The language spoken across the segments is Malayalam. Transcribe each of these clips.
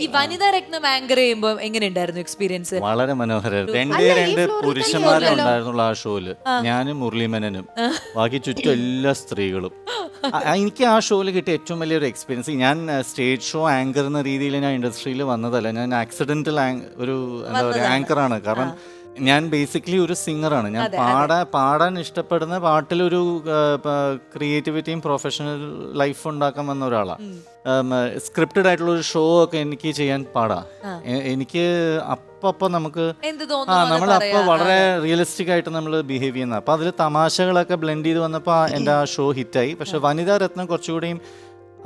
ഈ വനിതാ രത്നം ആങ്കർ ചെയ്യുമ്പോ എങ്ങനെയുണ്ടായിരുന്നു എക്സ്പീരിയൻസ്? വളരെ മനോഹരമായിരുന്നു. രണ്ട് പുരുഷന്മാരെ ഉണ്ടായിരുന്നുള്ള ആ ഷോയില്, ഞാനും മുരളീമേനനും, ബാക്കി ചുറ്റും എല്ലാ സ്ത്രീകളും. എനിക്ക് ആ ഷോയിൽ കിട്ടിയ ഏറ്റവും വലിയൊരു എക്സ്പീരിയൻസ്, ഞാൻ സ്റ്റേജ് ഷോ ആങ്കർ എന്ന രീതിയിൽ ഞാൻ ഇൻഡസ്ട്രിയിൽ വന്നതല്ല. ഞാൻ ആക്സിഡന്റൽ ഒരു എന്താ പറയുക ആങ്കറാണ്. കാരണം ഞാൻ ബേസിക്കലി ഒരു സിംഗറാണ്. ഞാൻ പാടാൻ ഇഷ്ടപ്പെടുന്ന, പാട്ടിലൊരു ക്രിയേറ്റിവിറ്റിയും പ്രൊഫഷണൽ ലൈഫ് ഉണ്ടാക്കാൻ വന്ന ഒരാളാണ്. സ്ക്രിപ്റ്റഡ് ആയിട്ടുള്ള ഒരു ഷോ ഒക്കെ എനിക്ക് ചെയ്യാൻ പാടാ. എനിക്ക് അപ്പൊ നമുക്ക് നമ്മളപ്പോൾ വളരെ റിയലിസ്റ്റിക് ആയിട്ട് നമ്മൾ ബിഹേവ് ചെയ്യുന്നത്. അപ്പോൾ അതിൽ തമാശകളൊക്കെ ബ്ലെൻഡ് ചെയ്ത് വന്നപ്പോൾ എൻ്റെ ആ ഷോ ഹിറ്റായി. പക്ഷെ വനിതാ രത്നം കുറച്ചുകൂടിയും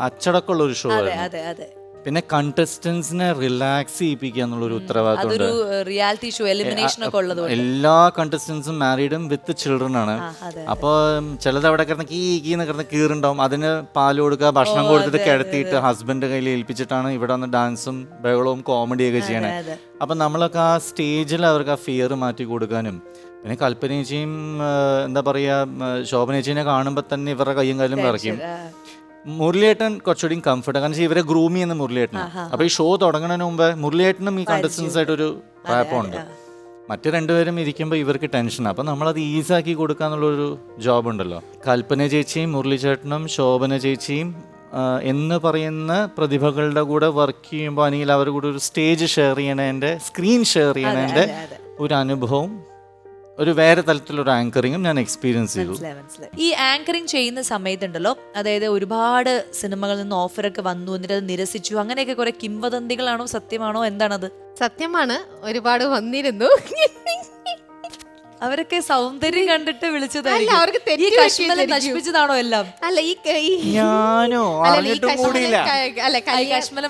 അച്ചടക്കമുള്ള ഒരു ഷോ ആയിരുന്നു. പിന്നെ കണ്ടസ്റ്റൻസിനെ റിലാക്സ് ചെയ്യിപ്പിക്കുക എന്നുള്ളൊരു ഉത്തരവാദിത്തമുണ്ട്. റിയാലിറ്റി ഷോ എലിമിനേഷൻ ഒക്കെ ഉള്ളത്. എല്ലാ കണ്ടസ്റ്റൻസും മാരീഡും വിത്ത് ചിൽഡ്രൻ ആണ്. അപ്പോൾ ചിലത് അവിടെ കിടന്ന് കീന്ന് കിടന്ന് കീറുണ്ടാവും. അതിന് പാല് കൊടുക്കുക, ഭക്ഷണം കൊടുത്തിട്ട് കിടത്തിയിട്ട് ഹസ്ബൻഡ് കയ്യിൽ ഏൽപ്പിച്ചിട്ടാണ് ഇവിടെ വന്ന് ഡാൻസും ബഹളവും കോമഡിയൊക്കെ ചെയ്യണേ. അപ്പം നമ്മളൊക്കെ ആ സ്റ്റേജിൽ അവർക്ക് ആ ഫിയർ മാറ്റി കൊടുക്കാനും, പിന്നെ കൽപ്പനേച്ചിയും എന്താ പറയുക ശോഭനേച്ചിനെ കാണുമ്പോൾ തന്നെ ഇവരുടെ കയ്യും കാലും വിറയ്ക്കും. മുരളിയേട്ടൻ കുറച്ചുകൂടി കംഫർട്ട്, കാരണം ഇവരെ ഗ്രൂമി ചെയ്യുന്ന മുരളിയേട്ടൻ. അപ്പൊ ഈ ഷോ തുടങ്ങുന്നതിന് മുമ്പ് മുരളിയേട്ടനും ഈ കണ്ടസ്റ്റൻസ് ആയിട്ടൊരു റാപ്പുണ്ട്. മറ്റു രണ്ടുപേരും ഇരിക്കുമ്പോൾ ഇവർക്ക് ടെൻഷനാണ്. അപ്പം നമ്മളത് ഈസാക്കി കൊടുക്കാന്നുള്ളൊരു ജോബ് ഉണ്ടല്ലോ. കൽപ്പന ചേച്ചിയും മുരളി ചേട്ടനും ശോഭന ചേച്ചിയും എന്ന് പറയുന്ന പ്രതിഭകളുടെ കൂടെ വർക്ക് ചെയ്യുമ്പോൾ, അല്ലെങ്കിൽ അവരുടെ കൂടെ ഒരു സ്റ്റേജ് ഷെയർ ചെയ്യണതിൻ്റെ, സ്ക്രീൻ ഷെയർ ചെയ്യണതിൻ്റെ ഒരു അനുഭവം, ഒരു വേറെ തലത്തിലൊരു ആങ്കറിങ്ങും ഞാൻ എക്സ്പീരിയൻസ് ചെയ്തു. ഈ ആങ്കറിങ് ചെയ്യുന്ന സമയത്തുണ്ടല്ലോ, അതായത് ഒരുപാട് സിനിമകളിൽ നിന്ന് ഓഫറൊക്കെ വന്നു, എന്നിട്ട് അത് നിരസിച്ചു, അങ്ങനെയൊക്കെ കുറെ കിംവദന്തികളാണോ സത്യമാണോ എന്താണത്? സത്യമാണ്, ഒരുപാട് വന്നിരുന്നു. അവരൊക്കെ സൗന്ദര്യം കണ്ടിട്ട് വിളിച്ചതായിരിക്കും. അവർക്ക് നശിപ്പിച്ചതാണോ എല്ലാം? അല്ല, ഞാനോ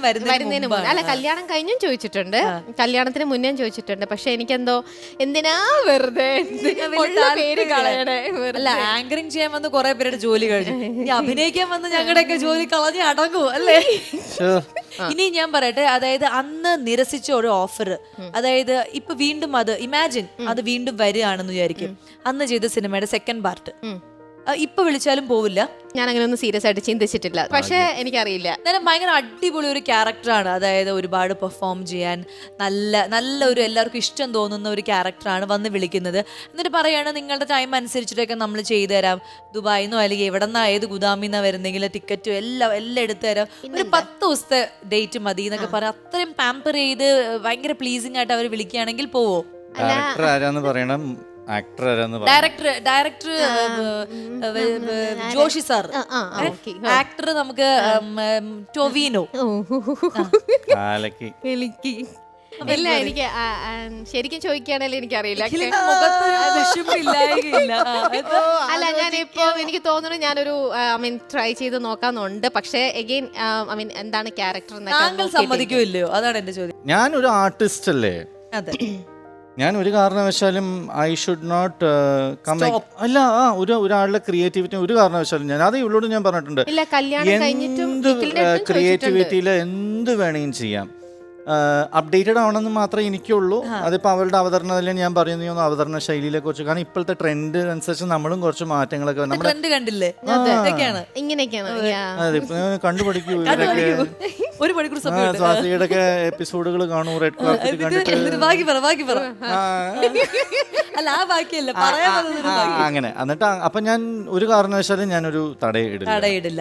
വരുന്നതിന് മുമ്പ്, അല്ല കല്യാണം കഴിഞ്ഞും ചോദിച്ചിട്ടുണ്ട്, കല്യാണത്തിന് മുന്നേ ചോദിച്ചിട്ടുണ്ട്. പക്ഷെ എനിക്കെന്തോ എന്തിനാ വെറുതെ പേര് കളയണേ. അല്ല, ആങ്കറിങ് ചെയ്യാൻ വന്ന് കുറെ പേരുടെ ജോലി കഴിഞ്ഞു, അഭിനയിക്കാൻ വന്ന് ഞങ്ങളുടെയൊക്കെ ജോലി കളഞ്ഞ് അടങ്ങൂ അല്ലേ? ഇനി ഞാൻ പറയട്ടെ, അതായത് അന്ന് നിരസിച്ച ഒരു ഓഫർ, അതായത് ഇപ്പൊ വീണ്ടും അത് ഇമാജിൻ അത് വീണ്ടും വരികയാണെന്ന് വിചാരിക്കും. അന്ന് ചെയ്ത സിനിമയുടെ സെക്കൻഡ് പാർട്ട് ഇപ്പൊ വിളിച്ചാലും പോവില്ല? ഞാൻ അങ്ങനെ ഒന്നും സീരിയസ് ആയിട്ട് ചിന്തിച്ചിട്ടില്ല. പക്ഷെ എനിക്കറിയില്ല, എന്നാലും ഭയങ്കര അടിപൊളി ഒരു ക്യാരക്ടറാണ്. അതായത് ഒരുപാട് പെർഫോം ചെയ്യാൻ നല്ല ഒരു എല്ലാവർക്കും ഇഷ്ടം തോന്നുന്ന ഒരു ക്യാരക്ടറാണ് വന്ന് വിളിക്കുന്നത്. എന്നിട്ട് പറയാണ് നിങ്ങളുടെ ടൈം അനുസരിച്ചിട്ടൊക്കെ നമ്മൾ ചെയ്തു തരാം, ദുബായിന്നോ അല്ലെങ്കിൽ എവിടെ നിന്നാ ഏത് ഗുദാമിന്നാ വരുന്നെങ്കിൽ ടിക്കറ്റും എല്ലാം എടുത്തു തരാം, ഒരു 10 ദിവസത്തെ ഡേറ്റ് മതി എന്നൊക്കെ പറയാം. അത്രയും പാമ്പർ ചെയ്ത് ഭയങ്കര പ്ലീസിംഗ് ആയിട്ട് അവർ വിളിക്കുകയാണെങ്കിൽ പോവോ? ഡയറക്ടർ ആരാന്ന് പറയണം, ആക്ടർ ആരാന്ന് ഡയറക്ടർ ജോഷി സാർ, ആക്ടർ നമുക്ക് ടൊവിനോ. ഇല്ല, എനിക്ക് ശരിക്കും ചോദിക്കുകയാണെങ്കിൽ എനിക്കറിയില്ല. അല്ല, ഞാനിപ്പോ എനിക്ക് തോന്നുന്നു ഞാനൊരു ട്രൈ ചെയ്ത് നോക്കാന്നുണ്ട്. പക്ഷേ അഗെയിൻ എന്താണ് ക്യാരക്ടർ സമ്മതിക്കുമല്ലോ, അതാണ് എന്റെ ചോദ്യം. ഞാനൊരു ആർട്ടിസ്റ്റ് അല്ലേ? അതെ. ഞാൻ ഒരു കാരണവശാലും ഐ ഷുഡ് നോട്ട് അല്ല, ഒരാളുടെ ക്രിയേറ്റിവിറ്റി ഒരു കാരണവശാലും ഞാൻ അത് ഇവളോട് ഞാൻ പറഞ്ഞിട്ടുണ്ട്. എന്ത് ക്രിയേറ്റിവിറ്റിയിൽ എന്ത് വേണമെങ്കിലും ചെയ്യാം, അപ്ഡേറ്റഡ് ആവണമെന്ന് മാത്രമേ എനിക്കുള്ളൂ. അതിപ്പോൾ അവളുടെ അവതരണത്തിൽ ഞാൻ പറയുന്ന അവതരണ ശൈലിയിലെ കുറിച്ച്, കാരണം ഇപ്പോഴത്തെ ട്രെൻഡ് അനുസരിച്ച് നമ്മളും കുറച്ച് മാറ്റങ്ങളൊക്കെ കണ്ടുപിടിക്കൂ. സ്വാസിയുടെ ഒക്കെ എപ്പിസോഡുകൾ കാണൂ, റെഡ് കാർപ്പറ്റ് കണ്ടിട്ട് അങ്ങനെ. എന്നിട്ട് അപ്പൊ ഞാൻ ഒരു കാരണവശാലും ഞാനൊരു തടയിടില്ല.